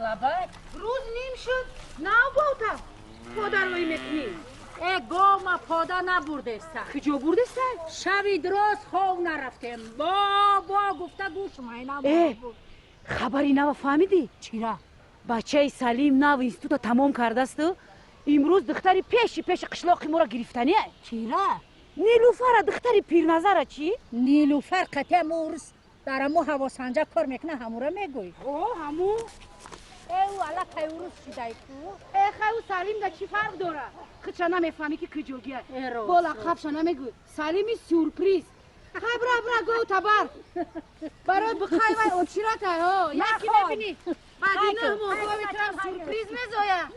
لبک روز نیم شد نه بودم پادر روی میکنی گام پادا نبردستن کجا بردستن؟ شبی درست خواب نرفتیم بابا گفته گوش ماینم خبری نو فهمیدی؟ چیرا؟ بچه سلیم نو اینستیتوت تمام کرده است امروز دختری پیش قشلاقی ما را گرفتنیه چیرا؟ نیلوفر دختری پیرنظره چی؟ نیلوفر قطعه مورس در امو هوا سنجا کار میکنه همو را میگوی همو؟ او علا تیوروز شده ای خیلی سلیم دا چی فرق داره؟ خودشا نمیفهمی که کجاگیه ایرو بالا قبشا نمیگو سلیمی سورپریز برا گو تبر برای بخوای وای اوچی را تا یکی نبینی بعد اینه موقع میتونم سورپریز میزویم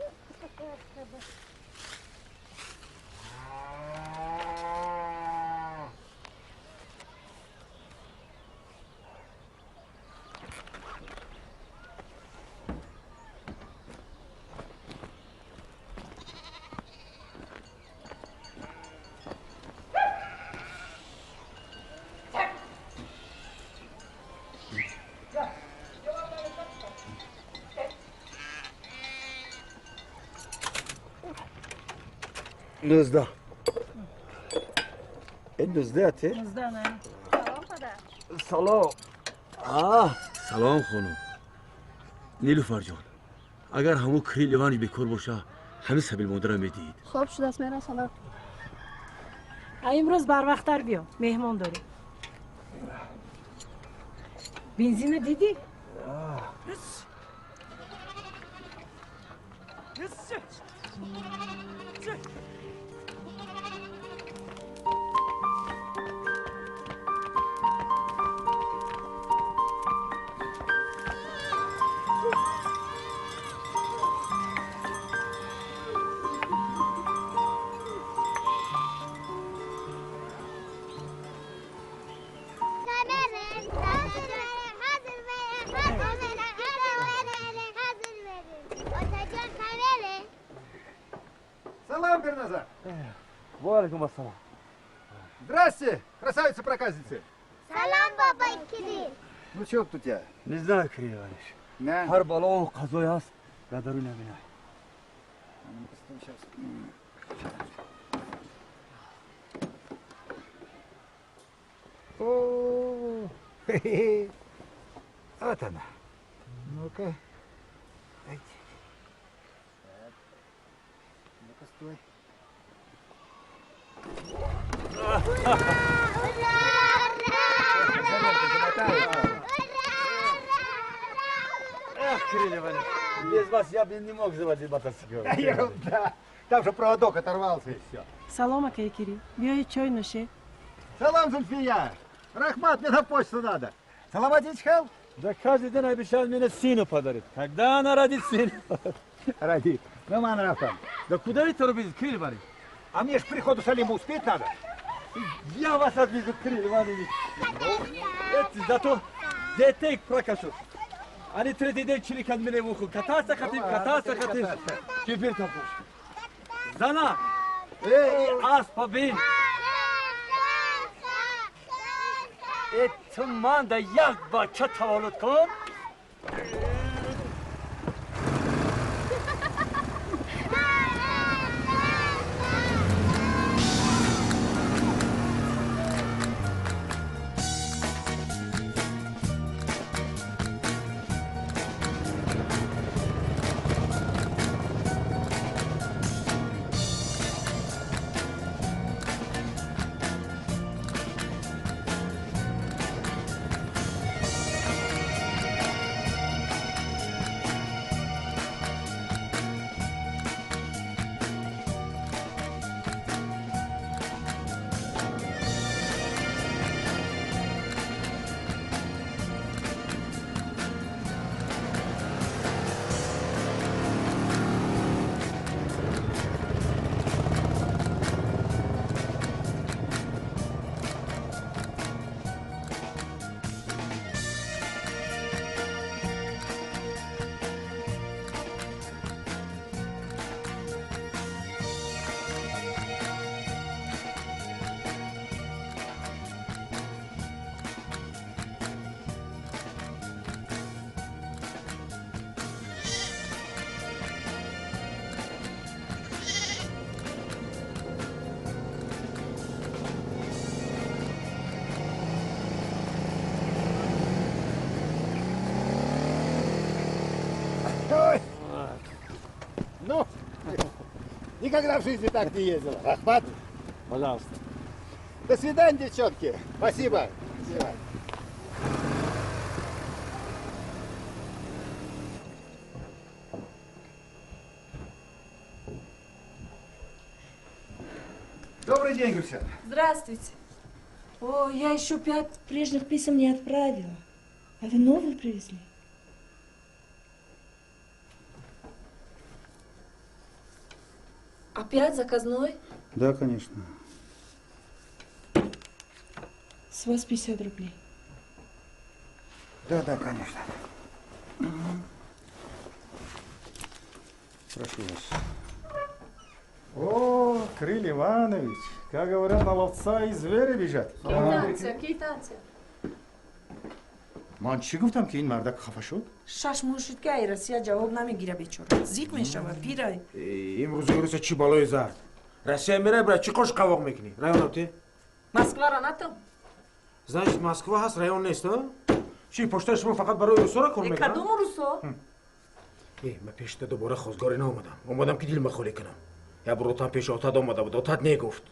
نوزده این نوزده هستی؟ نوزده نه سلام سلام خانم نیلوفر جان اگر همون کری لیوانی بکر باشه همه سبیل مادرم میدید خوب شده است میرا سلام امروز بر وقتر بیا مهمان داریم بنزین دیدی؟ Салам, Берназар! وعلیکم السلام Здрасте, красавица-проказница! سلام بابا کلی Ну что тут у тебя? не знаю کری لیوانش На. هر بالا و قضای هست در درون نمینه О, вот она. Ну-ка. Дайте. Так. Ну-ка, стой. эх кри لیوانش без вас я бы не мог заводить мотоцикл Ерунда. Там же проводок оторвался и все. سلام اکای کری بیای چای نوشه Салам, Зульфия! Рахмат, мне на почту надо. Салам, Адичхал? да каждый день обещал мне сыну подарить когда она родит сын Ради. Ну, ман Рафам. да куда вы торопитесь кри لیوانش А мне ж к приходу Салима успеть надо. я вас отвезу кри لیوانش это зато детей прокашу они третий день чили ко мне в ухо кататься хотим теперь так зана аспабин это манда як бача таваллуд кун когда в жизни так не ездила. Рахмат. Пожалуйста. До свидания, девчонки. Спасибо. Спасибо. Добрый день, Гусян. Здравствуйте. О, я еще 5 прежних писем не отправила. А вы новые привезли? Опять заказной? Да, конечно. С вас 50 рублей. Да, конечно. Прошу вас. О, Крыль Иванович, как говорят, на ловца и звери бежат. Квитанция. من چی گفتم که این مردک خفه شد؟ شش مورشید که ایرسیه جواب نمیگیره بیچاره. زیق میشوه پیرای. امروز چی بالای زرد؟ روسیه میره برای چی خوش قواق میکنی؟ رایون نبتی؟ مسکو را نتم. زنش مسکو هست رایون نیست ها؟ چی پشتش شما فقط برای روسو را کن میکنم؟ کدوم روسو؟ من پیشت دوباره خوزگاری اومدم که دیل مخالی کنم. یا بروتان پیش آتاد اومده بود آتاد نگفت.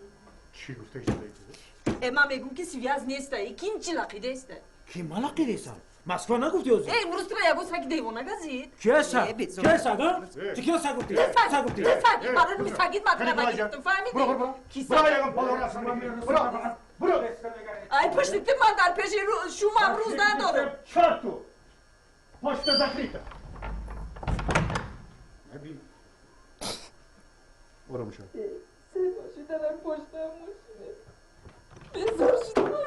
چی گفته ایشون؟ من میگم که سویاز نیسته این چی لقیده است؟ کی مالقی دیسم؟ مسکو نگفتی اوزی؟ امروز تو یا گوسفه که دیوانه گزید؟ کی هستم؟ کی هستم ها؟ چی کی هستم گفتی؟ نفهمید برای نمیفهمید مطلب نگفتم فهمیدی؟ برو برو ای پشتیت من در پیش شما امروز ندارم چرتو پشت زخریتا برو میشه سه باشی دارم پشتم ماشینه بزار شده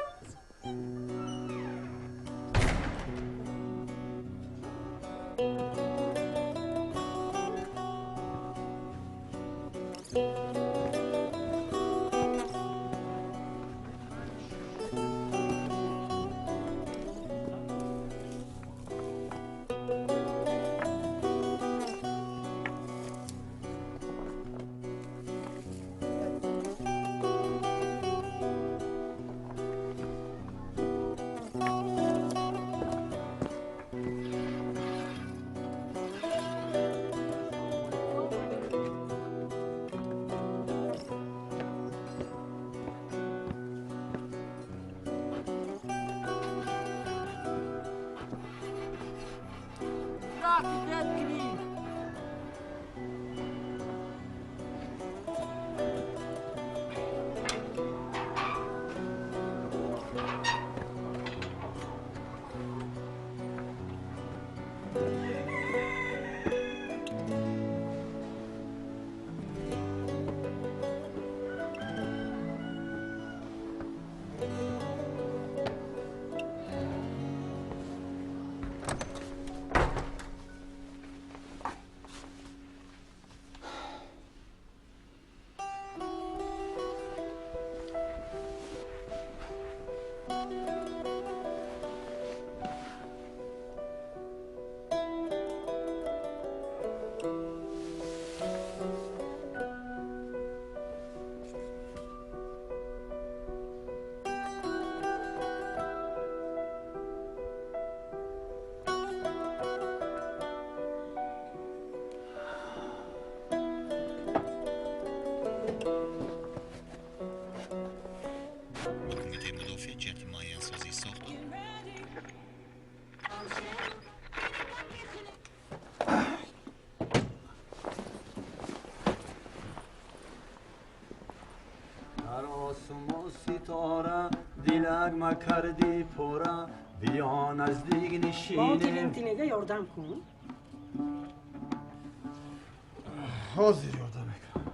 ما کردی پورا بیا نزدیک نشینه تینگه یاردم کن حاضر یاردم میکنم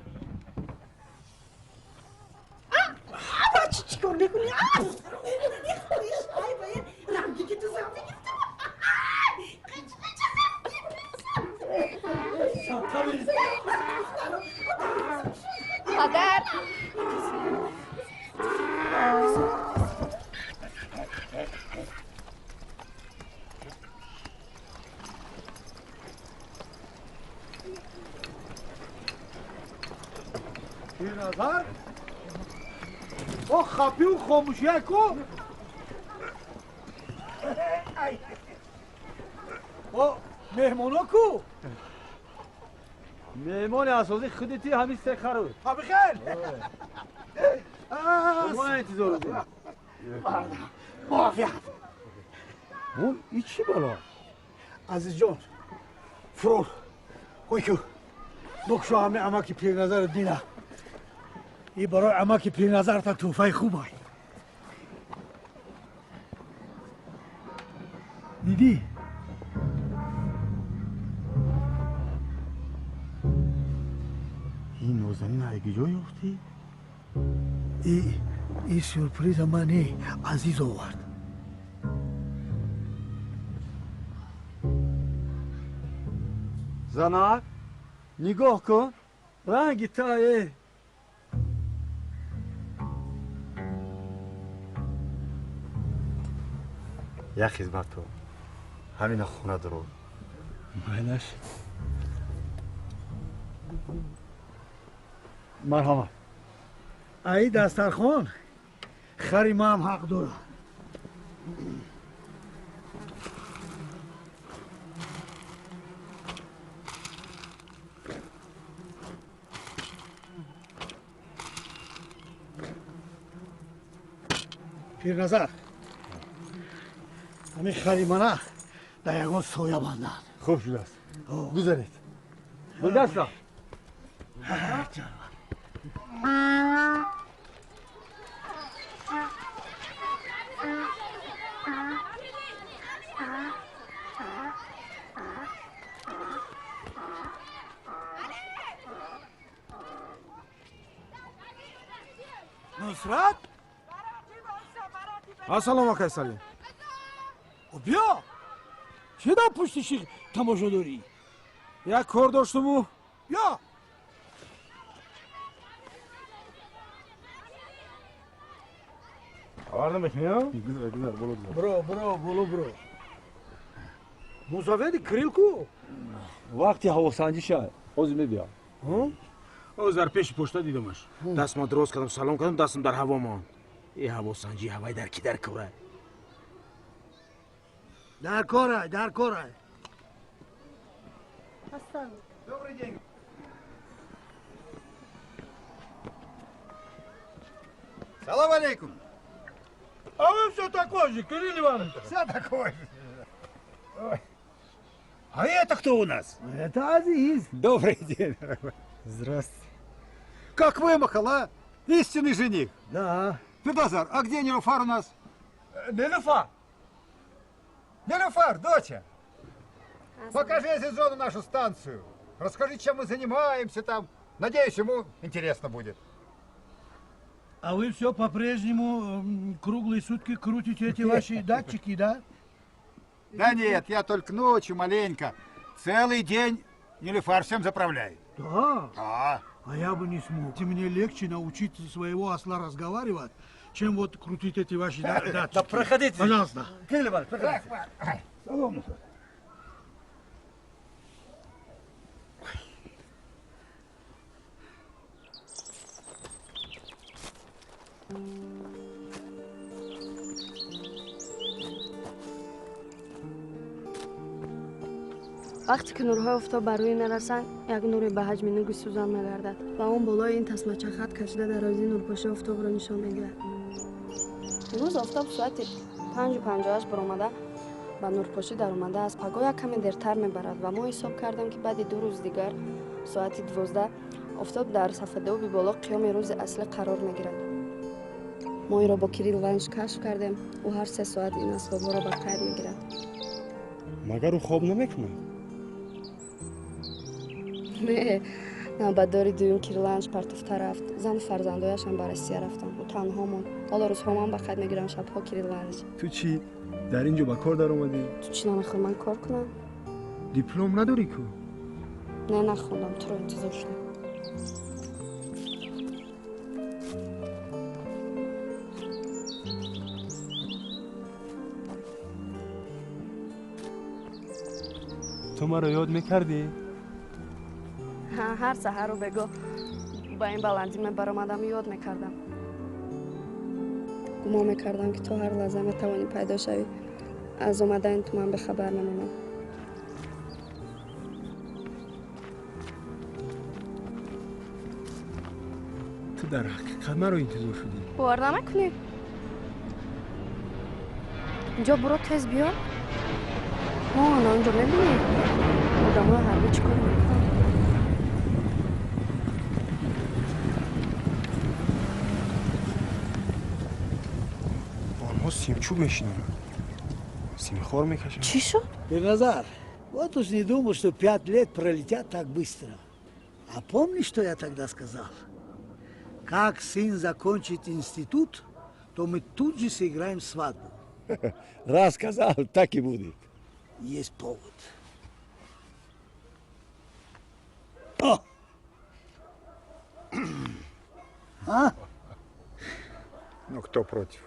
با چی کار میکنی؟ میخوریش ای باید رمزی که تو زمین مادر نظر او خپی و خاموشی کو او مهمونا کو مهمان اساسی خودتی همین سه خروت ها بخیر ما انتظار داریم موافقت این چی بالا عزیز جان فرول خویکو بکشو همه اماکی پیر نظر دینه این برای اماکی پیر نظر تا توفه خوب های دیدی این نوزنین هایگی جای افتی این سورپریز منی عزیز آورد زنک نگاه کن رنگی تایه یک خدمت تو همین خونه درو مایلش مرحبا ای دسترخوان خری ما هم حق داره پیر نظر همین خری منه در یکان سویا باندن خوب شده است گذارید بلدستا نصرت السلام آقای سلیم بیا چه در پشت شیخ تماشا داری؟ یک کار داشتم و بیا آوردم بکنیم برو مسافری کریل کو وقتی هواسنجی شد عزمه بیا او در پیش پشتا دیدمش دست ما دراز کردم سلام کردم دستم در هوا ماند این هواسنجی هوای در کی در کوره در کاره Добрый день. Салам алейкум. А вы все такой же, Кирилл Иванович. Все такое же. А это кто у нас? Это Азиз. Добрый день. Здравствуйте. Как вымахал, а? Истинный жених. Да. Федозар, а где Нелюфар у нас? Нелюфар. Нелюфар, доча. Покажи Азизону нашу станцию. Расскажи, чем мы занимаемся там. Надеюсь, ему интересно будет. А вы все по-прежнему круглые сутки крутите эти ваши датчики, да? Да нет, я только ночью маленько. Целый день Нелюфар всем заправляет. Да? Да. А я бы не смог. Мне легче научить своего осла разговаривать, чем вот крутить эти ваши датчики. Да проходите. Пожалуйста. Кирилл Иванович, проходите. Салом. وقتی که نورهای آفتاب بر روی نرسند یک نوری به حجم نوک سوزان می‌گردد و اون بالای این تسمه‌چه خط کشیده در رازی نورپاشی آفتاب را نشان می‌دهد. امروز آفتاب ساعت 5:58 برآمده به نورپاشی در اومده از پگاه یک کمی دیرتر می‌برد و ما حساب کردیم که بعد 2 روز دیگر ساعت 12 آفتاب در صفحه آبی بالا قیام روز اصلی قرار می‌گیرد. ما این را با کیریل ایوانویچ کشف کردیم و هر 3 ساعت این اسباب‌ها را به قید می‌گیرد. مگر او خواب نمیکنه؟ نه بعد دویم کیریلانش پرتوفته رفت. زن فرزندایش هم برای سیاه رفتن و تنها موند. حالا روزها هم به قید میگیرن شبها کیریلانش. تو چی؟ در اینجا با کار در اومدی؟ تو چی نمیخوای من کار کنم؟ دیپلم نداری کو؟ نه نخوندم تو رو انتظار شدم. تو ما رو یاد میکردی؟ هر سحر رو بگو با این بلندی من برآمدم یاد میکردم. گمان میکردم که تو هر لحظه میتوانی پیدا شوی. از اومدن تو من به خبر نمیمونم. дар ҳақиқат маро интизор шудем. бовар намекунед? инҷо буро тез биё. ана инҷо мебинед одамои ҳарбӣ чӣ кор мекунанд. онҳо симчӯб мешинанд, симхор мекашанд. Чӣ шуд? Перназар, вот уж не думал, что 5 лет пролетят так быстро. А помнишь, что я тогда сказал? Как сын закончит институт, то мы тут же сыграем свадьбу. Раз сказал, так и будет. Есть повод. О! А? Ну, кто против?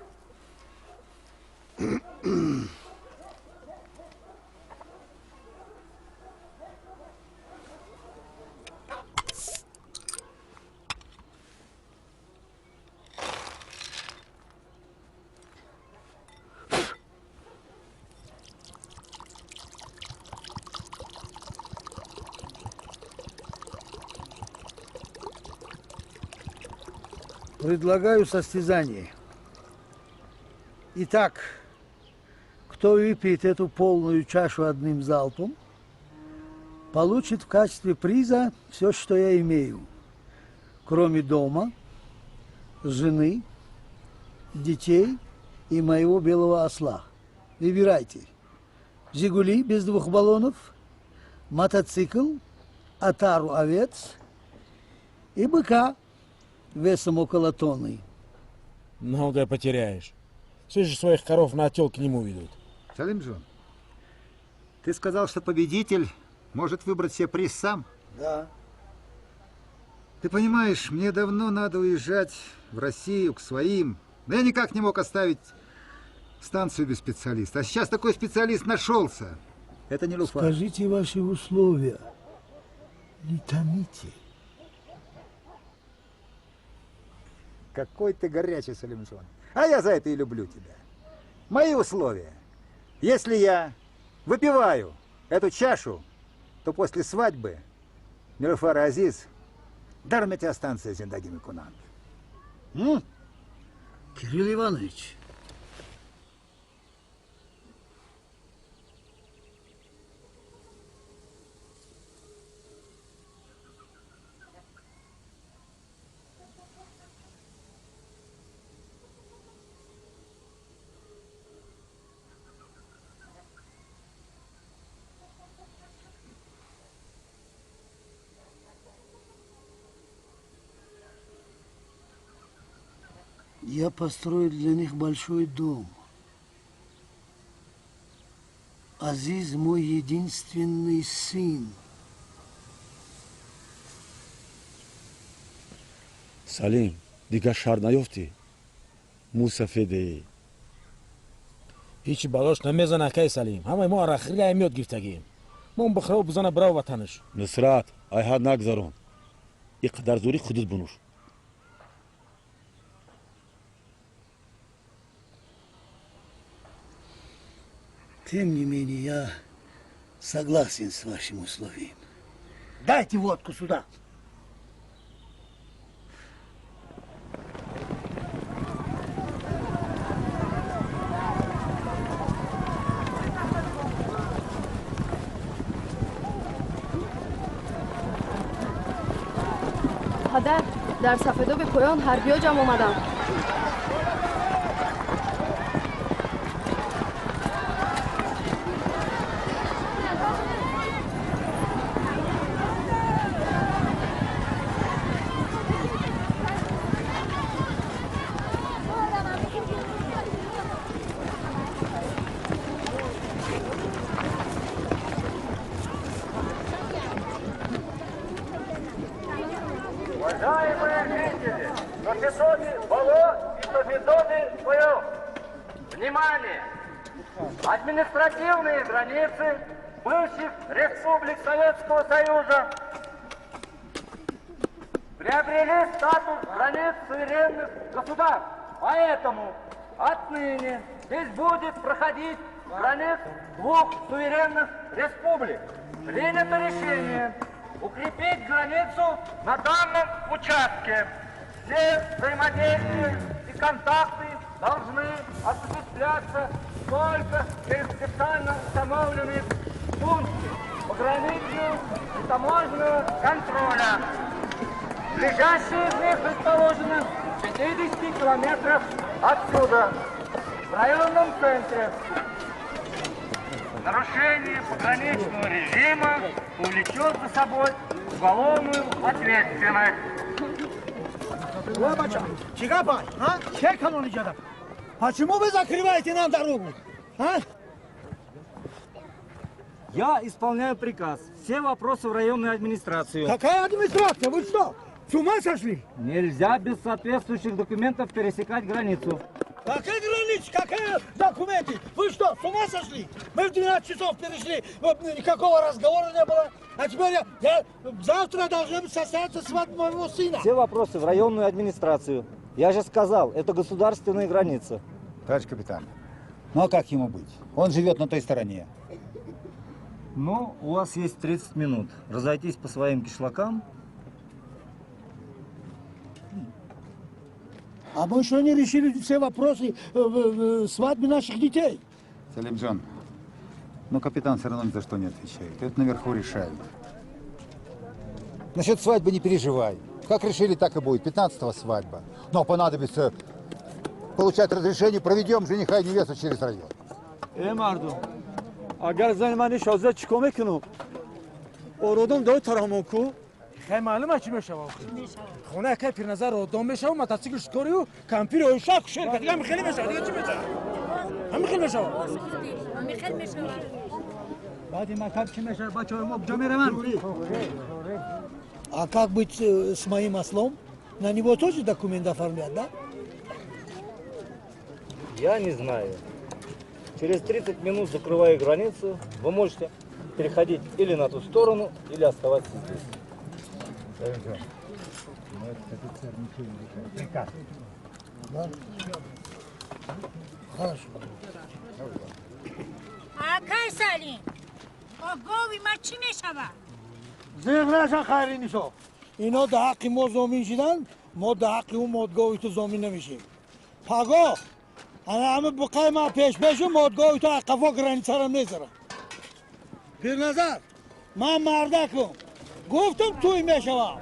Предлагаю состязание. Итак, кто выпьет эту полную чашу одним залпом, получит в качестве приза все, что я имею, кроме дома, жены, детей и моего белого осла. Выбирайте. «Жигули» без 2 баллонов, мотоцикл, отару овец и быка весом около тонны. Многое потеряешь. Все же своих коров на отел к нему ведут. Салимджон, ты сказал, что победитель может выбрать себе приз сам? Да. Ты понимаешь, мне давно надо уезжать в Россию к своим. Но я никак не мог оставить станцию без специалиста. А сейчас такой специалист нашелся. Это не Луфа. Скажите ваши условия. Не томите. Какой ты горячий, Салимджон. А я за это и люблю тебя. Мои условия. Если я выпиваю эту чашу, то после свадьбы Нилуфар и Азиз даром я тебя станция Зиндаги Микунанд. Кирилл Иванович. Я построю для них большой дом. Азиз мой единственный сын. Салим, дига шар наёфти. Мусафеде. هیچی بالاش نمیزنه که سلیم. همه ما را خیلی میاد گرفتگیم. ما بخرا بزنه برای وطنش. نصرت айҳад нагзарон. иқадар зури худут бунур. Тем не менее, я согласен с вашим условием. Дайте водку сюда. падар дар сафедоби поён ҳарбиё ҷамъ омаданд. Уважаемые жители, профессоры Бало и профессоры Поё, внимание! Административные границы бывших республик Советского Союза приобрели статус границ суверенных государств. Поэтому отныне здесь будет проходить границ двух суверенных республик. Принято решение укрепить границу на данном участке. Все взаимодействия и контакты должны осуществляться только через специально установленные пункты пограничного и таможенного контроля. Ближайшие из них расположены в 50 километрах отсюда, в районном центре. Нарушение пограничного режима повлечет за собой уголовную ответственность. Чигапа, а? Чекамоничада. Почему вы закрываете нам дорогу? А? Я исполняю приказ. Все вопросы в районную администрацию. Какая администрация? Вы что, с ума сошли? Нельзя без соответствующих документов пересекать границу. Какие границы? Какие документы? Вы что, с ума сошли? Мы в 12 часов перешли, никакого разговора не было. А теперь завтра должна состояться свадьба моего сына. Все вопросы в районную администрацию. Я же сказал, это государственная граница. Товарищ капитан, ну а как ему быть? Он живет на той стороне. Ну, у вас есть 30 минут. Разойтись по своим кишлакам. А мы еще не решили все вопросы свадьбы наших детей. Салимджан, но капитан все равно ни за что не отвечает. Это наверху решают. Насчет свадьбы не переживай. Как решили, так и будет. 15-го свадьба. Но понадобится получать разрешение, проведем жениха и невесту через район. Мардум, агар зани мани шоза чико мекунум? Ородом дай тарамон ку? خیلی معلومه چی میشه واقعا خونه که پیرنظر رو دام بشه و متاسیکش کاری و کمپیر و شاک شرکت دیگه هم خیلی میشه دیگه چی میشه هم خیلی میشه بعد مکتب چی میشه بچه های ما کجا میرن؟ А как быть с моим ослом? На него тоже документ оформлять, да? Я не знаю. Через 30 минут закрываю границу. Вы можете переходить или на ту сторону, или оставаться здесь. Приказ. Да? Хорошо. آقای سلیم گاوی ما چی میشود؟ زغرش خیلی نیست. اینا در حق ما زمین شدن ما در حق اون مادگاوی تو زمین نمیشیم. پگاه انا همه بقای ما پیش مادگاوی تو قفا گرانیچه رو میذارم. پیر نظر من مردکم گفتم توی میشوم.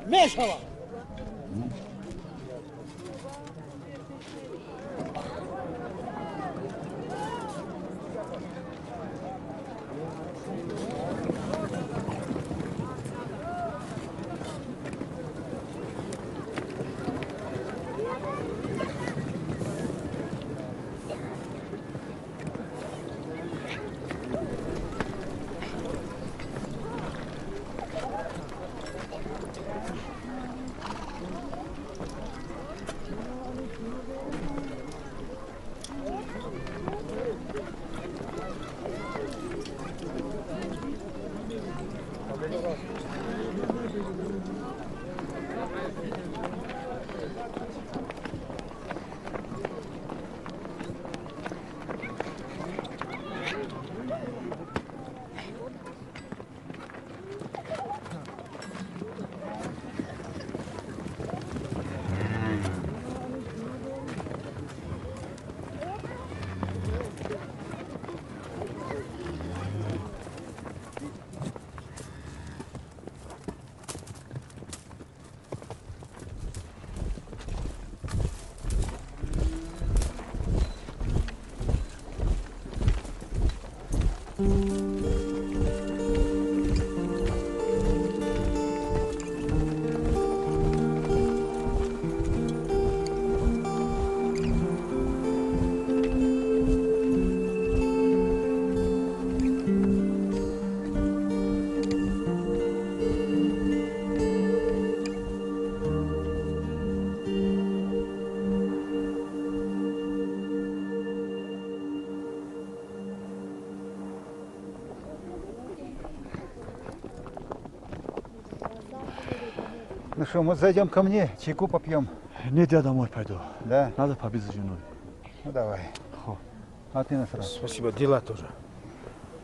Ну что, мы зайдем ко мне, чайку попьем. Нет, я домой пойду. Да? Надо побить с женой. Ну давай. Хо. А ты насрал. Спасибо, дела тоже.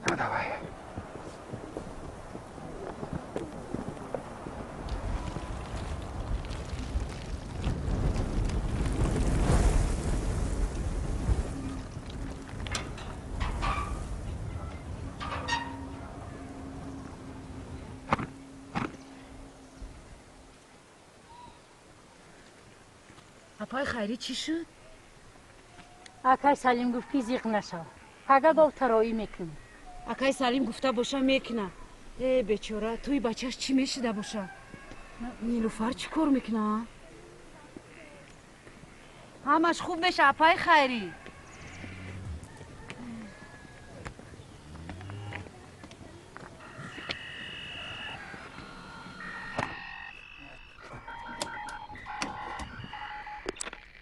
Ну давай. апай хайри чӣ шуд? акай Салим гуфт ки зиқ нашав. Ага гов тароӣ мекунӣ. акай Салим гуфта боша мекуна. Бечора, туи бачаш чӣ мешуда боша? Нилуфар чӣ кор мекуна? ҳамаш хуб меша, апай хайри.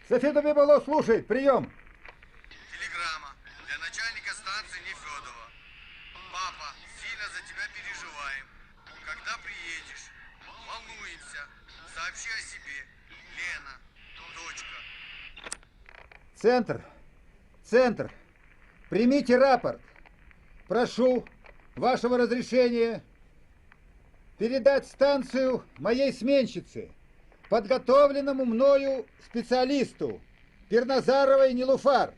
Софеда Бибало слушает. Прием. Телеграмма для начальника станции Нефедова. Папа, сильно за тебя переживаем. Когда приедешь, волнуемся. Сообщи о себе. Лена, дочка. Центр. Примите рапорт. Прошу вашего разрешения передать станцию моей сменщице, подготовленному мною специалисту Пирназаровой Нилуфар.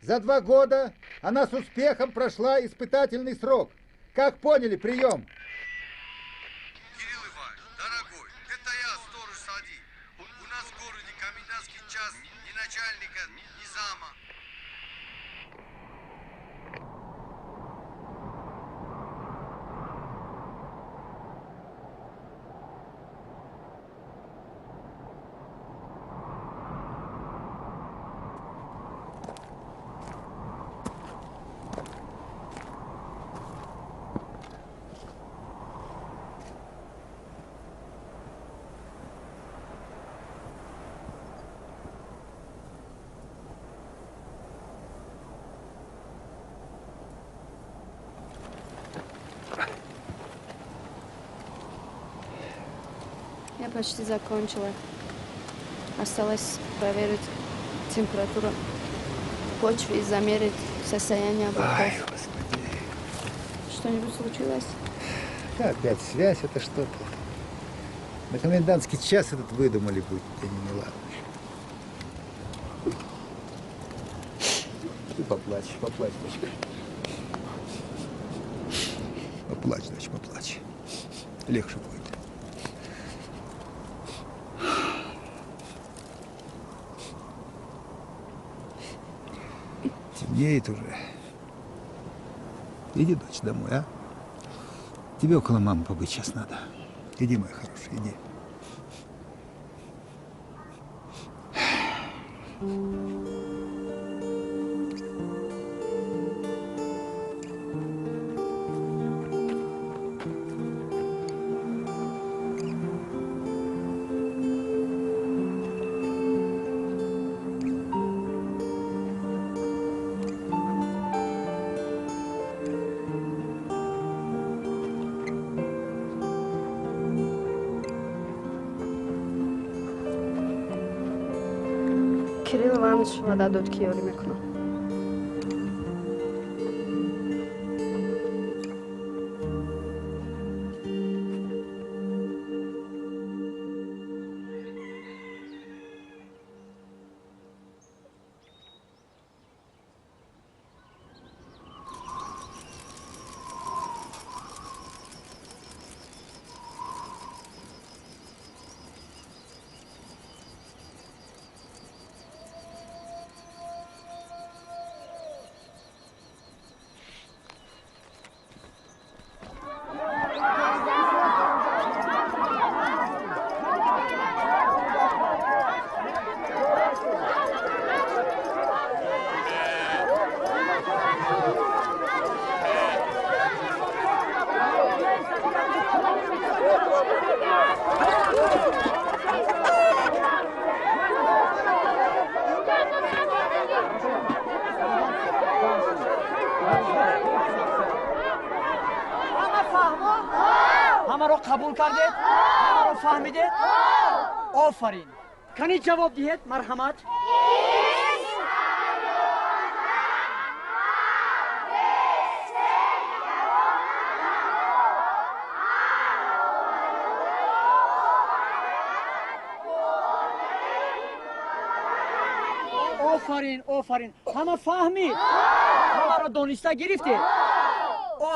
За 2 года она с успехом прошла испытательный срок. Как поняли, прием. Кирилл Иванович, дорогой, это я, сторож Сади. У нас в городе комендантский час ни начальника, ни зама. Я почти закончила. Осталось проверить температуру почвы и замерить состояние облаков. Что-нибудь случилось? Да, опять связь, это что-то. На комендантский час этот выдумали будет, я не неладно. Ты поплачь, дочка. Поплачь, дочь, поплачь. Легче будет. Темнеет уже. Иди, дочь, домой, а? Тебе около мамы побыть сейчас надо. Иди, мой хороший, иди. Кирилл Иванович ваъда дод ки ёрӣ мекунам. ҳамаро қабул кардед? ҳамаро фаҳмидед? офарин. Канӣ ҷавоб диҳед, марҳамат. офарин. ҳама фаҳмид? ҳамаро дониста гирифтед?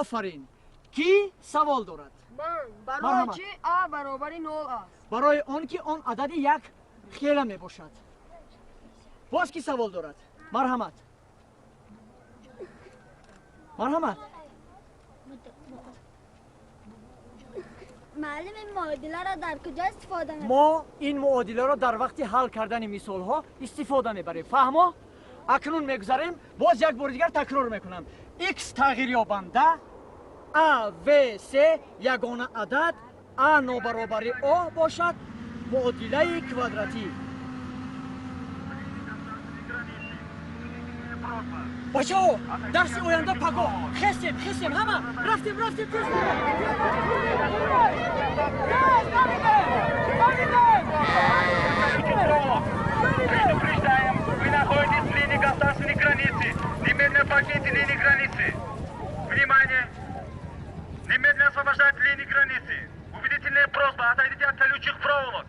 офарин. Ки савол дорад? барои чӣ а баробари 0 аст? барои он ки он адади як хела мебошад. باز کی سوال دارد؟ مرحمت. مرحمت. معلم این معادله را در کجا استفاده می‌کنیم؟ ما این معادله را در وقت حل کردن مثال ها استفاده میبریم. فهمو؟ اکنون میگذاریم. باز یک بار دیگر تکرار میکنم. x تغییر یابنده a v c یگانه عدد a نابرابری a باشد معادله کвадрати. بچه‌ها درس آینده پگاه خستیم همه رفتیم Предупреждаем, вы находитесь в линии государственной границы. Немедленно покиньте линию границы. Внимание! Немедленно освобождать линии границы. Убедительная просьба, отойдите от колючих проволок.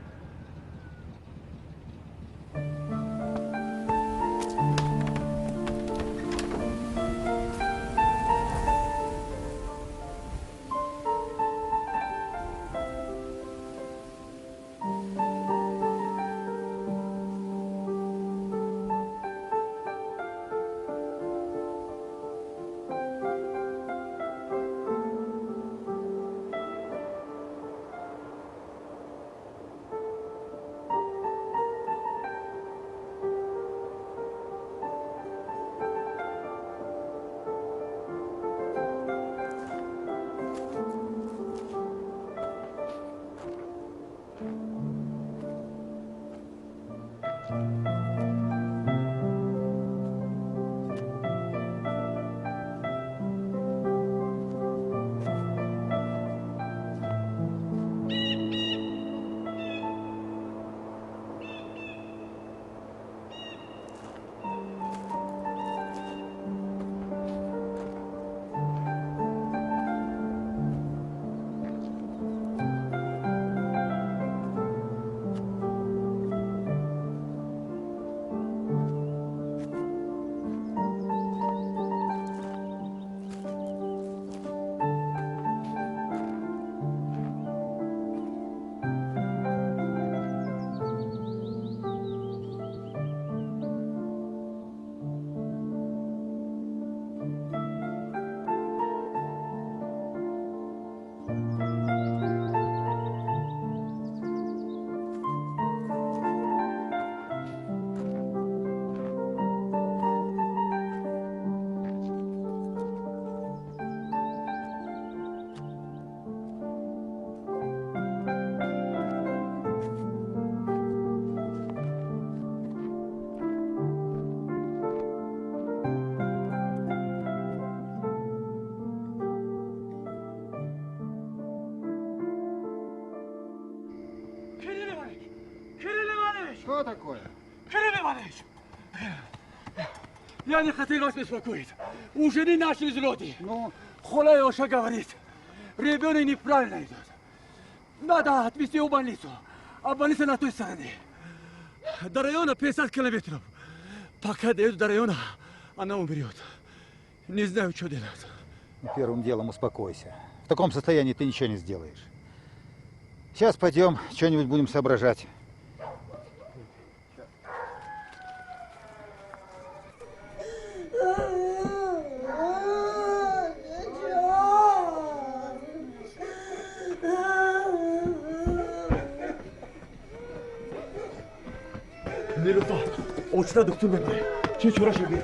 Что такое? Кирилл Иванович! Я не хотел вас беспокоить. Уже не наши взлеты. Ну? Холаеша говорит, ребенок неправильно идет. Надо отвезти его в больницу. А больница на той стороне. До района 50 километров. Пока дойдет до района, она умрет. Не знаю, что делать. Первым делом успокойся. В таком состоянии ты ничего не сделаешь. Сейчас пойдем, что-нибудь будем соображать. Нилуфар, очна доктор бебай. Че чора шеги?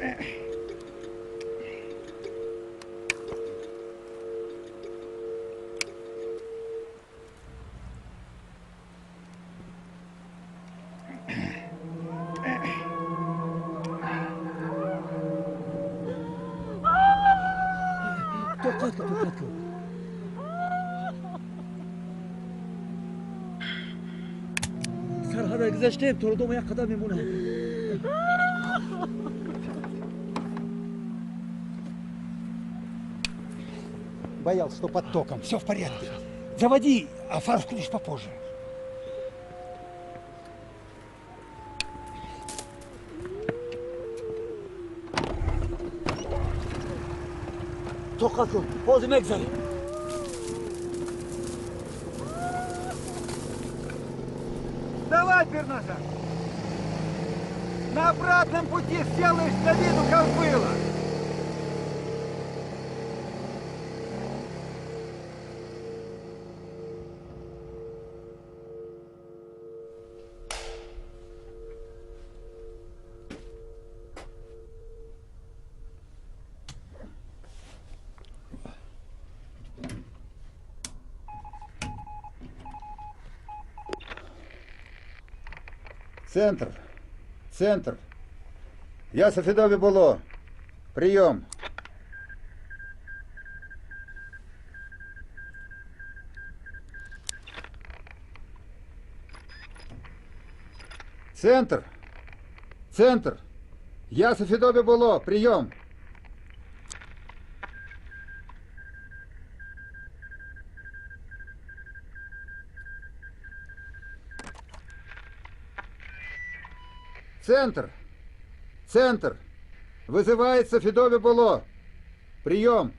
توقعت سرحد گذشتیم تو رو دوم یک قدم میمونه Боялся, что под током. Все в порядке. Заводи, а фар включишь попозже. توقعت کن بازی نگذاری Давай, Перназар. На обратном пути сделаешь для виду, как было. Центр. Центр. Я Софидове Було. Прием. Центр. Центр. Я Софидове Було. Прием. Центр! Центр! Вызывается Федове Було. Прием!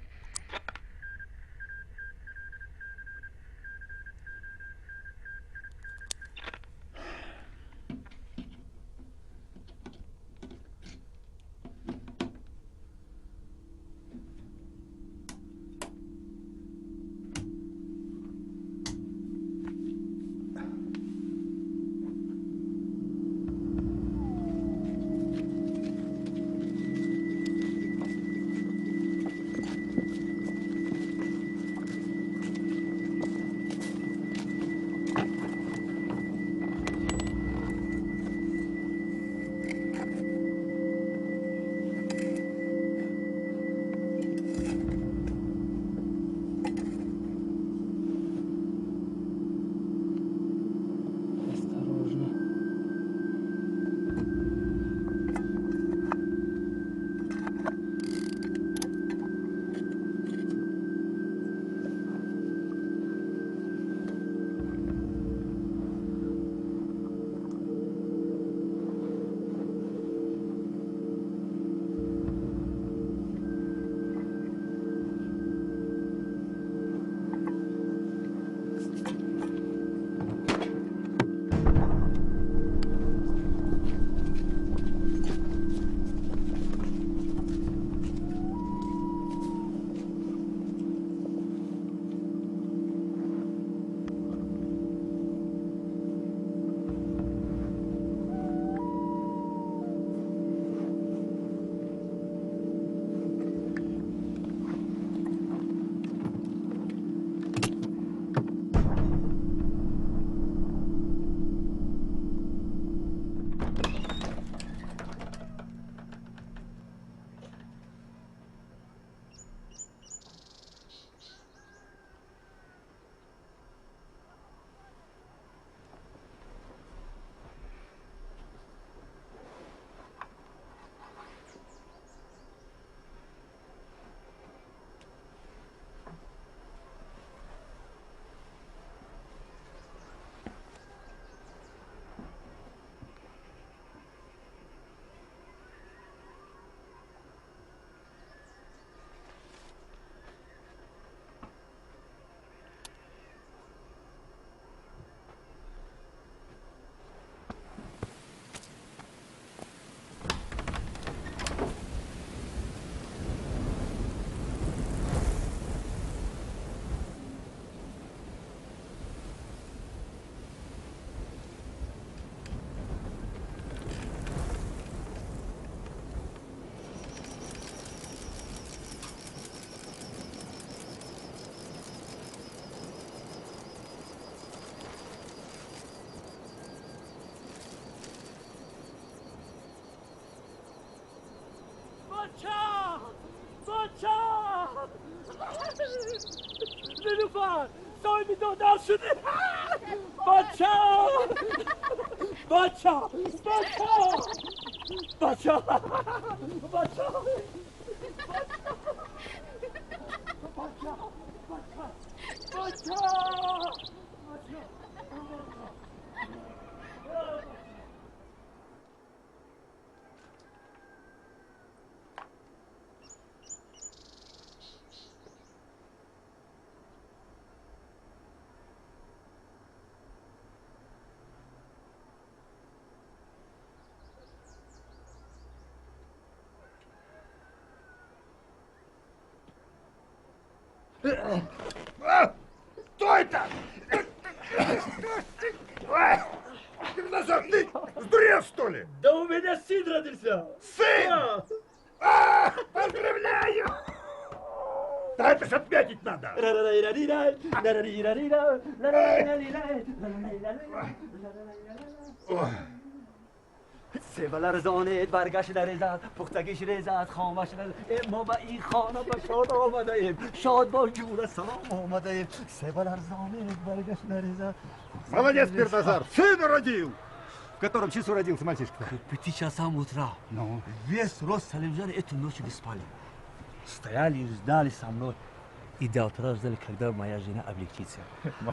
بچه بچه نیلوفر صاحبی دادر شده بچه بچه بچه بچه Кто это? Назар, ты сдурел, что ли? Да у меня сын родился. Сын? Поздравляю! Да это ж отметить надо. سیبلر زانید برگشت نریزد پختگیش ریزد خامش نریزد ما به این خانه به شاد آمده ایم شاد با جور سلام آمده ایم سیبلر زانید برگشت نریزد Молодец, Перназар, сына родил! В котором часу родился мальчишка? 5 часам утра. Ну? Весь рост Салимжан эту ночь не спали. Стояли и ждали со мной. И до утра ждали, когда моя жена облегчится.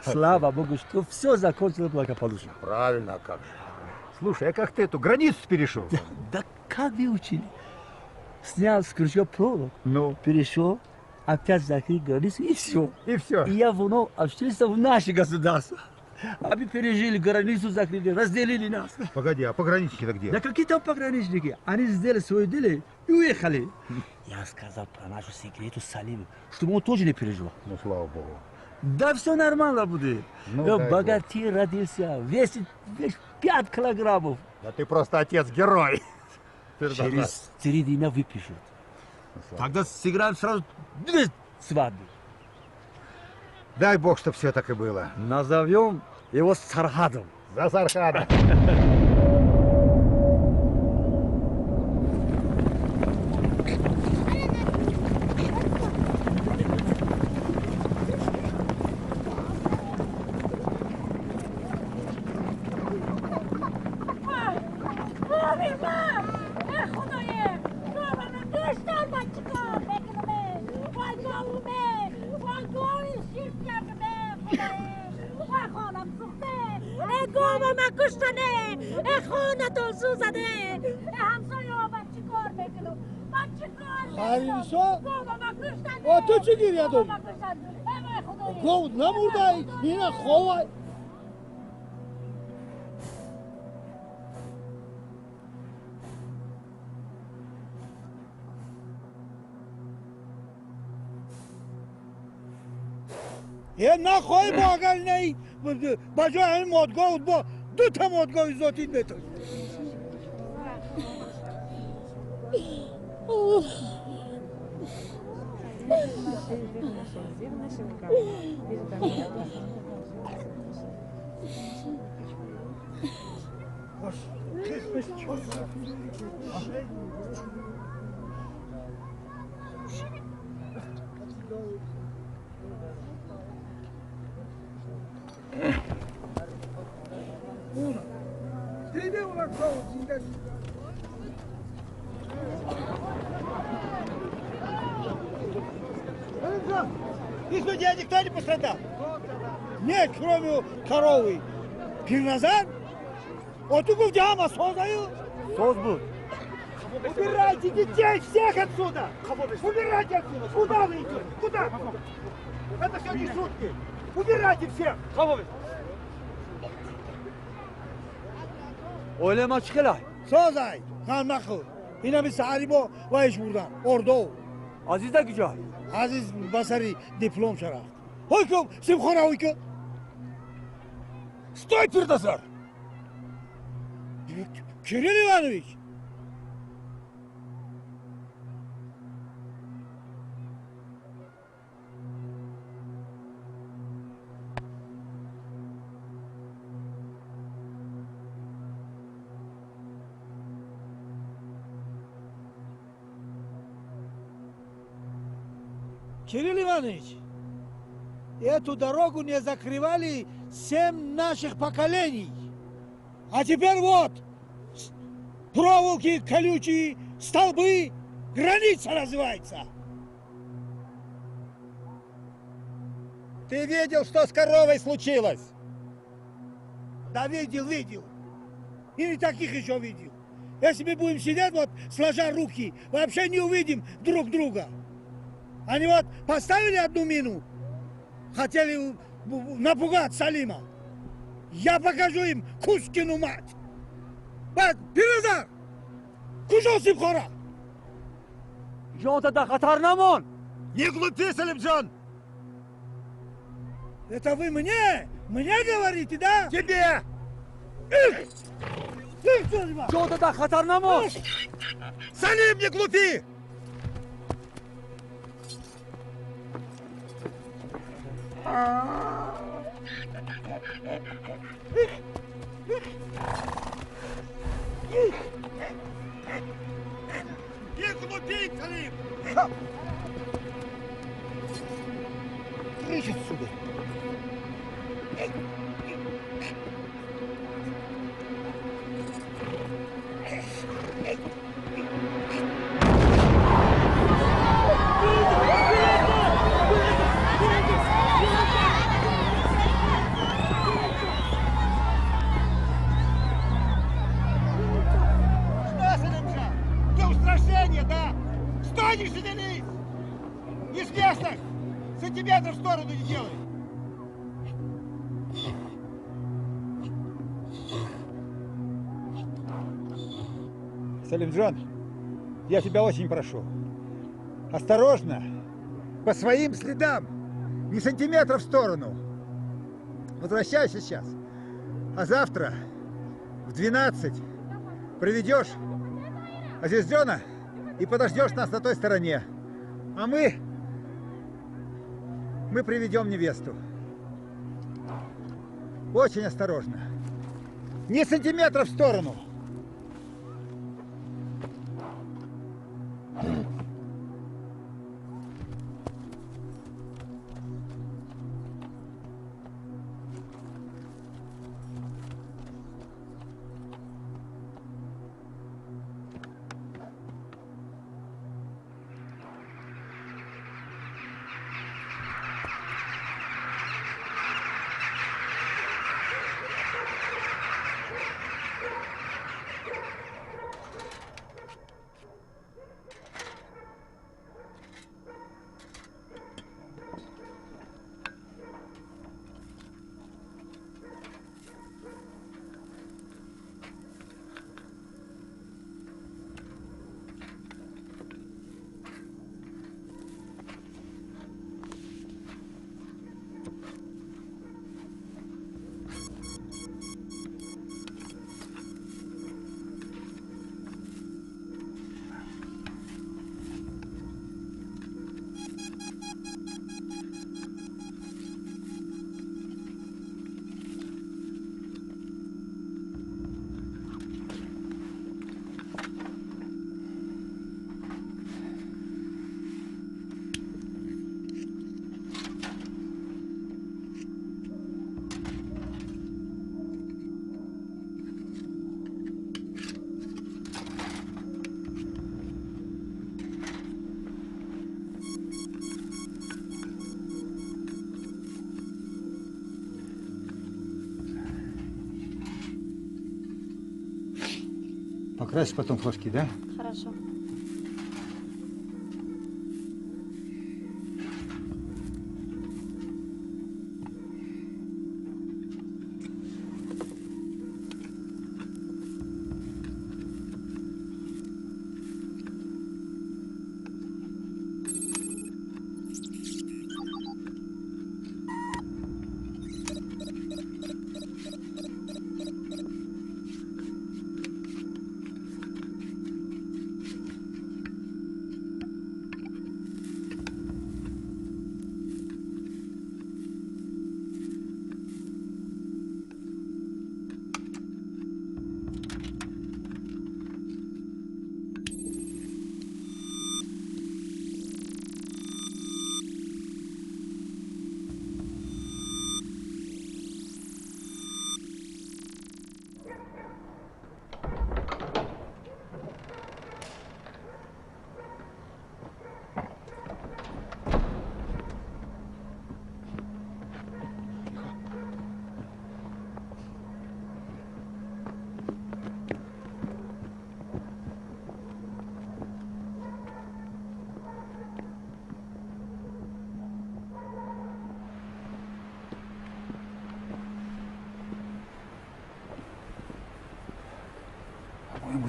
Слава Богу, что все закончилось благополучно. Правильно, как же. Слушай, а как ты эту границу перешел? Да как вы учили? Снял с крючка проволок, перешел, опять закрыл границу и все. И все. И я вновь общался в наше государство. А мы пережили границу, закрыли, разделили нас. Погоди, а пограничники-то где? Да какие там пограничники? Они сделали свое дело и уехали. Я сказал про нашу секрету Салиму, чтобы он тоже не переживал. Ну, слава Богу. Да все нормально будет. Ну, дай богатей родился, весит 5 килограммов. Да ты просто отец-герой. Через 3 дня выпишут. Тогда сыграем сразу 2 свадьбы. Дай Бог, чтобы все так и было. Назовем его Сархадом. За Сархада. حریصا با تو چه گریه داری؟ گفت نمورده ای اینه خواه یه نخواهی با اگر نهی بجای این مادگاه با 2 تا مادگاه ذاتی بتایی دیده اون کار زنده Никто никто не пострадал? Нет, кроме коровы. Перназар? Вот тут где ама создаю? Созбуд. Убирайте детей всех отсюда! Убирайте отсюда! Куда вы идете? Куда? Это все не шутки! Убирайте всех! Oylama çıkılay. Sozay! Kan nakıl! Yine bir saharibo ve iş buradan. Orada. Aziz de gücay. Aziz Basari diplom şaraf. Hoykum! Simkhona hoykum! Стой, Перназар! Кирилл Иванович! Кирилл Иванович, эту дорогу не закрывали 7 наших поколений. А теперь вот, проволоки колючие, столбы, граница называется. Ты видел, что с коровой случилось? Да видел. И не таких еще видел. Если мы будем сидеть вот, сложа руки, вообще не увидим друг друга. Они вот поставили одну мину, хотели напугать Салима. Я покажу им Кузькину мать. Вот, Пирозар! Кужо Симхора! Жонта да хатарнамон! Не глупи, Салимджон! Это вы мне говорите, да? Тебе! Жонта да хатарнамон! Салим, не глупи! Не глупи, Салим! Прыщ отсюда! Не шевелись! Не с места! Сантиметр в сторону не делай! Салимджон, я тебя очень прошу. Осторожно! По своим следам! Не сантиметра в сторону! Возвращайся сейчас. А завтра в 12 приведешь Азиздена и подождешь нас на той стороне. А мы приведем невесту. Очень осторожно. Не сантиметра в сторону. Покрасишь потом флажки, да? Хорошо.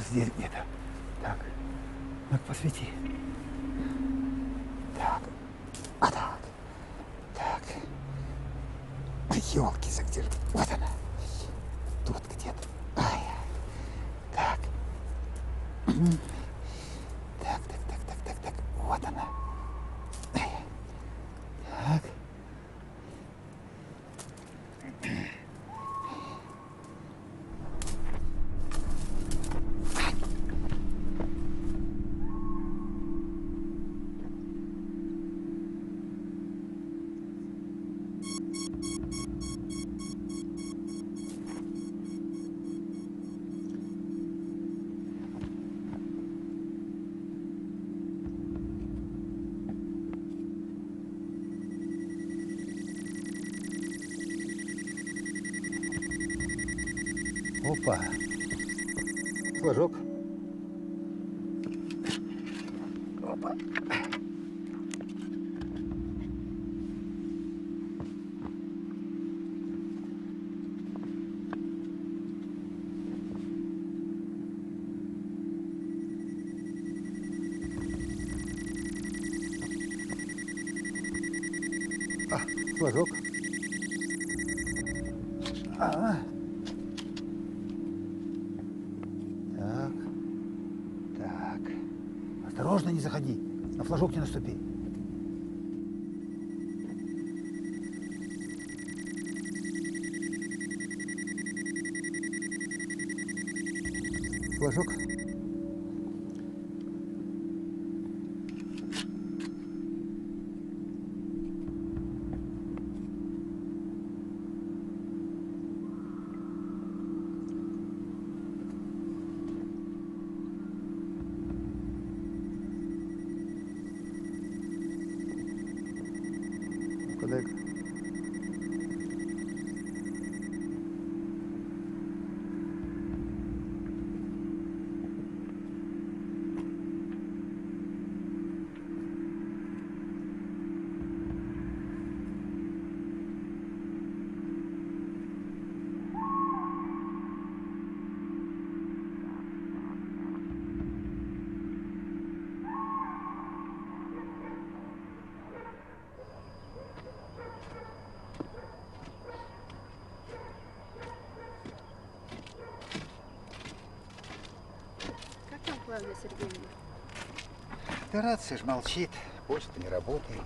здесь где-то. Так. Ну посвети. Так. А так. Так. Ёлки, где же? Вот она. Тут где-то. Ай. Так. Так. Вот она. Так. Опа. Флажок. Опа. Флажок. Так. Осторожно, не заходи. На флажок не наступи. Флажок. Дай-ка. Клавдия Сергеевна? Да рация ж молчит, почта не работает.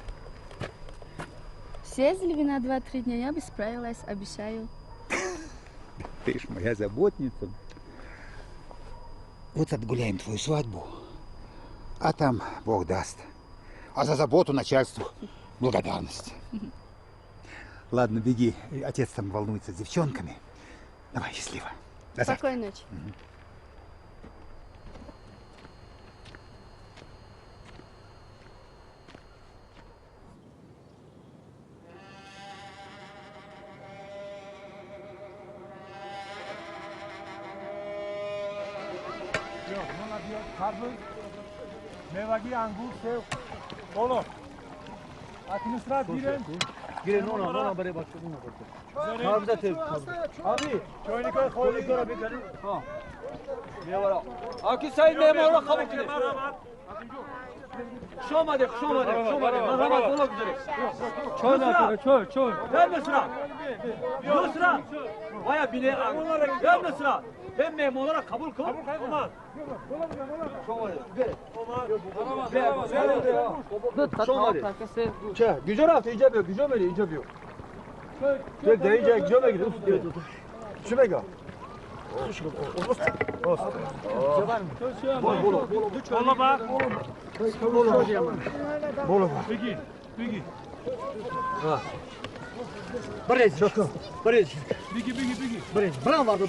Съездили вы на 2-3 дня, я бы справилась, обещаю. Ты ж моя заботница. Вот отгуляем твою свадьбу, а там Бог даст. А за заботу начальству благодарность. Ладно, беги. Отец там волнуется с девчонками. Давай, счастливо. Спокойной ночи. Karpuz, meyvagi, angur, sev. Oğlum. Administrat girin. Girin ona bari bak. Karpuza tev. Abi. Çoynikoy koyun. Çoynikoy abi gelin. Ha. Ne var? Aki sayın memurla kabul edin. Şomade. Merhaba ola güzel. Çoy. Gelme sıra. Yok sıra. Baya bile. Gelme sıra. Ben memurlara kabul kıl. Olmaz. Güzel hafta icap yok. Tek deyince güzel gidiyor. Şuna gel. Bola bak. Bola bak. Bigi. Ha. Barış. Bigi. Balan vardı.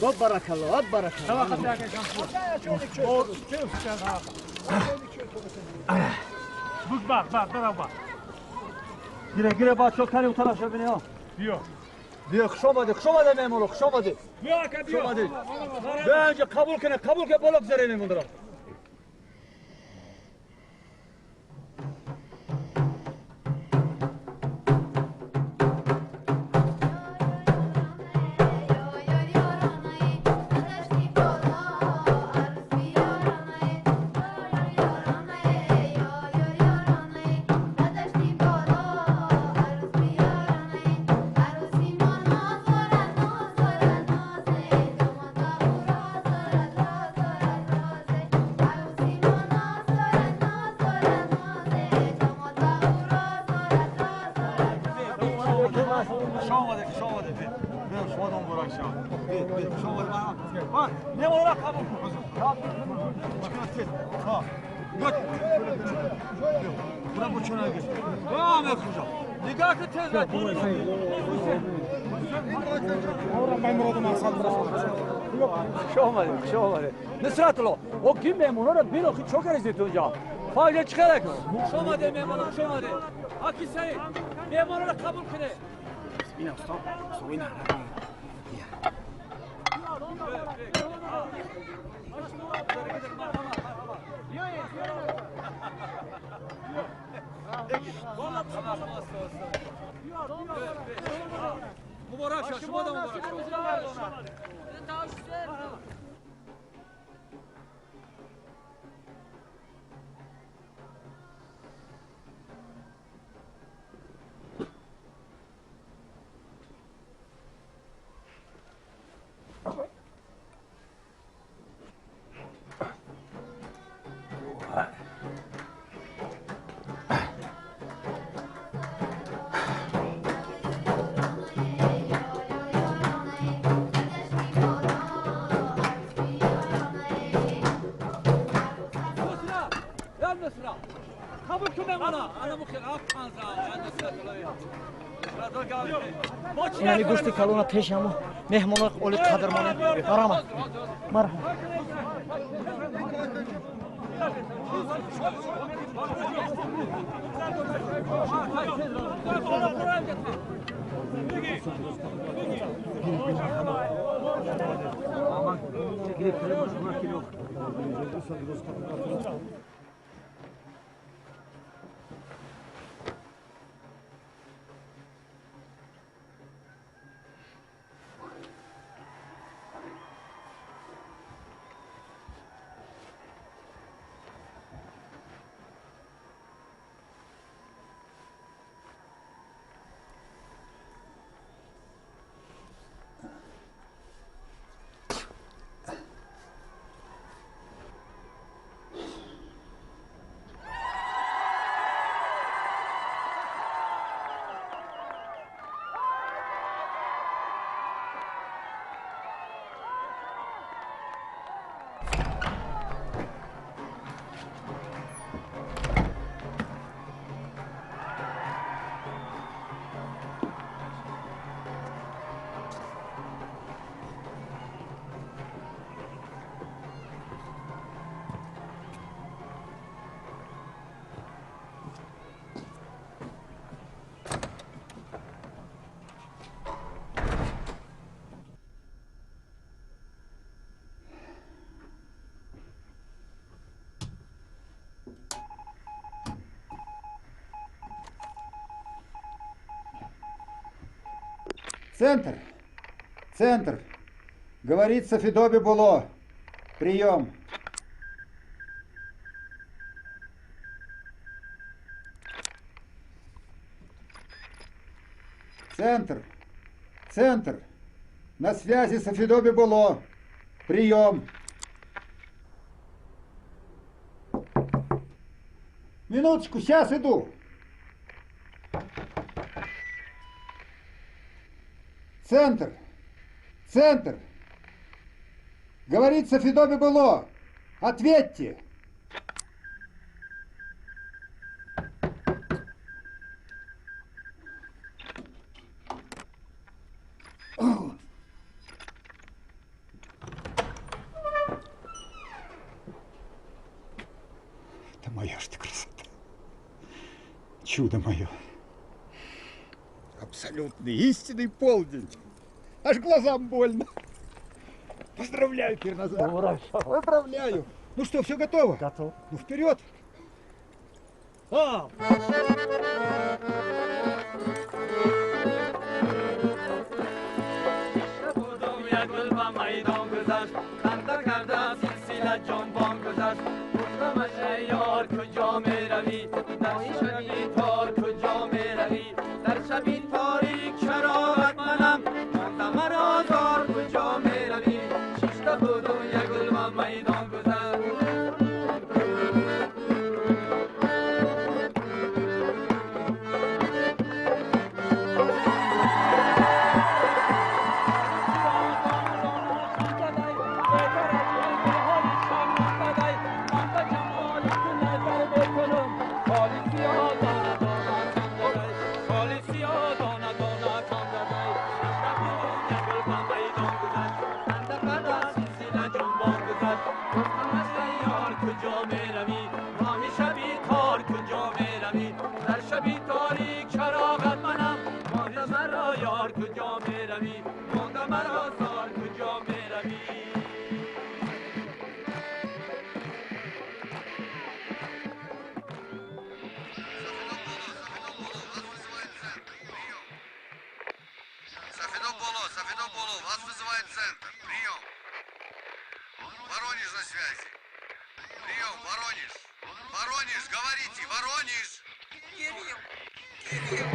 Hop barakallah. Tamam. Bak. Gire bak çok tane utan aşağı beni ha. Diyor, kışamadı memuru, kışamadı. Yok. Bence kabul ke bolak üzerine bunlara. مهمانا قبول کن برو بچونه گیر آمد خوشا نگاه که تز باید من مراد مقصد برسونم خوش آمده نصرت الله او کی مهمانا رو بیرو خیلی چو کردید اونجا فایده چی خیلی کن خوش آمده مهمانا خوش آمده حکی سعید مهمانا رو قبول کنه این استاد سوین مبارک شد شما دا مبارک شد یعنی گوشت کلونا پیش همو مهمانا اولی قدرمانه برامد مرحبا Центр. Центр. Говорит Софидоби Було. Прием. Центр. Центр. На связи Софидоби Було. Прием. Минуточку, сейчас иду. Центр! Центр! Говорит Софидоби Було! Ответьте! Это моя ж ты красота. Чудо мое. Абсолютный истинный полдень. Аж глазам больно. Поздравляю, Пирназар. Поздравляю. Ну что, все готово? Готово. Ну вперед. کجا میروی ماه شبی تار کجا میروی در شبی تاریک چراغت منم ماه مرا یار کجا میروی ماه مرا زار کجا میروی Софидополо, вас вызывает центр. Прием. Воронеж на связи. Прием, Воронеж. Воронеж, говорите, Воронеж. Кирилл.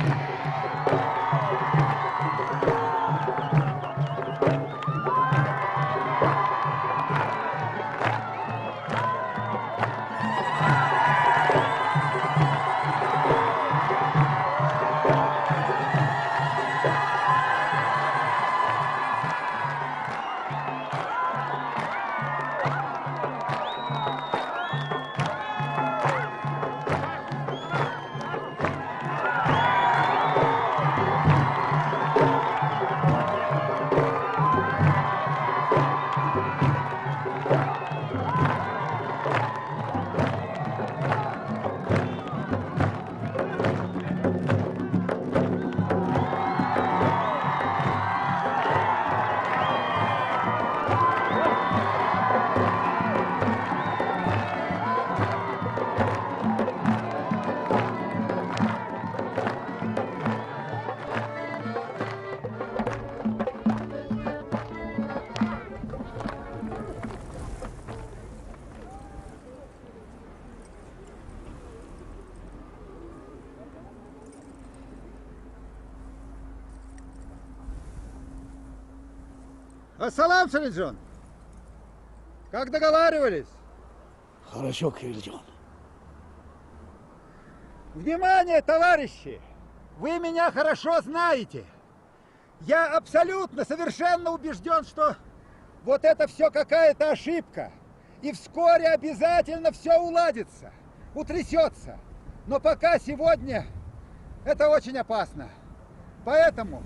Ассалам, Салиджон. Как договаривались? Хорошо, Кириллджон. Внимание, товарищи! Вы меня хорошо знаете. Я абсолютно, совершенно убежден, что вот это все какая-то ошибка. И вскоре обязательно все уладится, утрясется. Но пока сегодня это очень опасно. Поэтому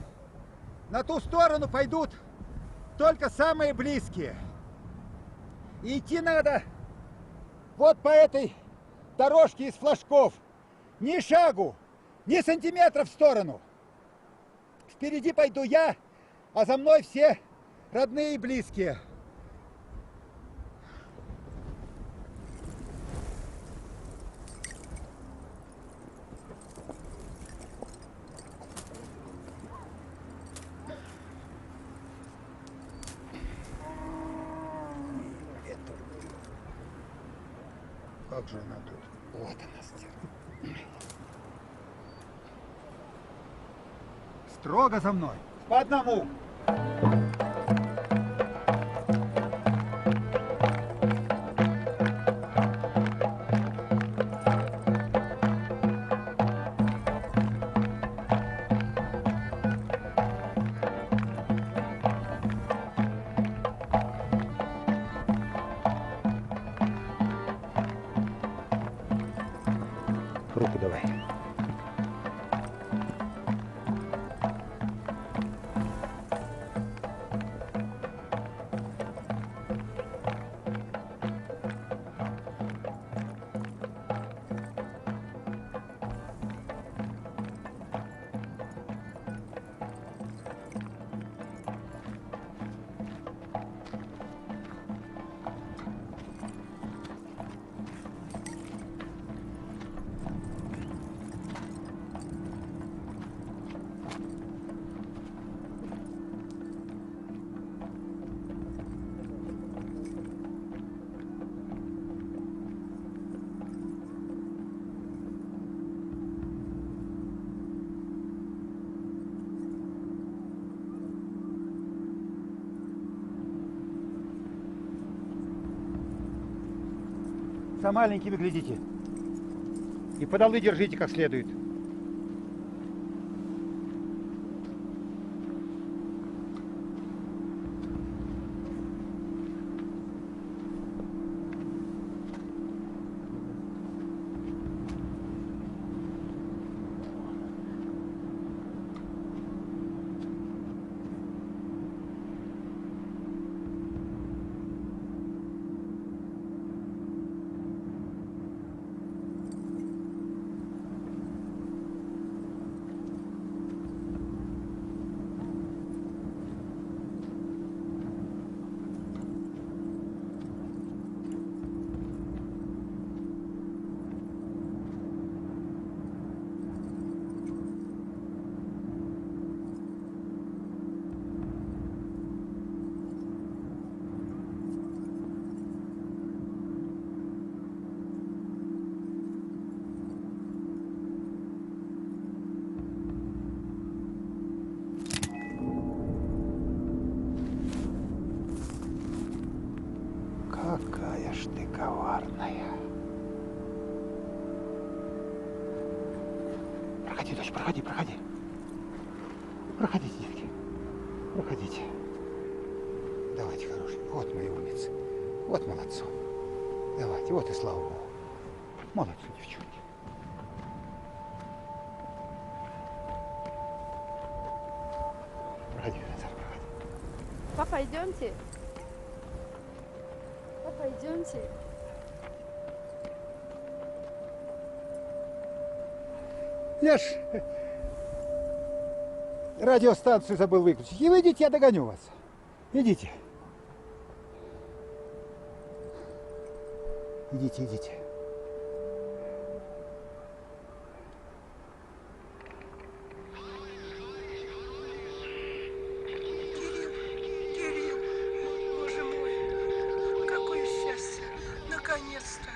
на ту сторону пойдут только самые близкие. И идти надо вот по этой дорожке из флажков. Ни шагу, ни сантиметра в сторону. Впереди пойду я, а за мной все родные и близкие. Как же она тут? Вот она, стерва. Строго за мной. По одному. Руку давай. За маленькими глядите. И подолы держите как следует. моя. Проходи, дочь, проходи, проходи. Проходите, девки. Проходите. Давайте, хорошие. Вот мои умницы. Вот молодцом. Давайте, вот и слава Богу. Молодцы, девчонки. Проходи, Назар, проходи. Папа, идемте. Папа, идемте. Я ж радиостанцию забыл выключить. И вы идите, я догоню вас. Идите. Идите, идите. Кирилл, боже мой, какое счастье, наконец-то.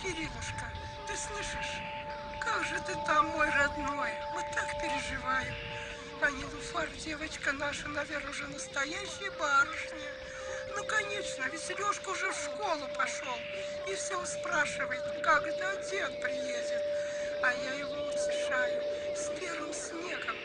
Кириллушка, ты слышишь? Как же ты там, мой родной? Мы так переживаем. А Нилуфар, девочка наша, наверное, уже настоящая барышня. Ну, конечно, ведь Сережка уже в школу пошел. И все спрашивает, когда дед приедет. А я его утешаю. С первым снегом.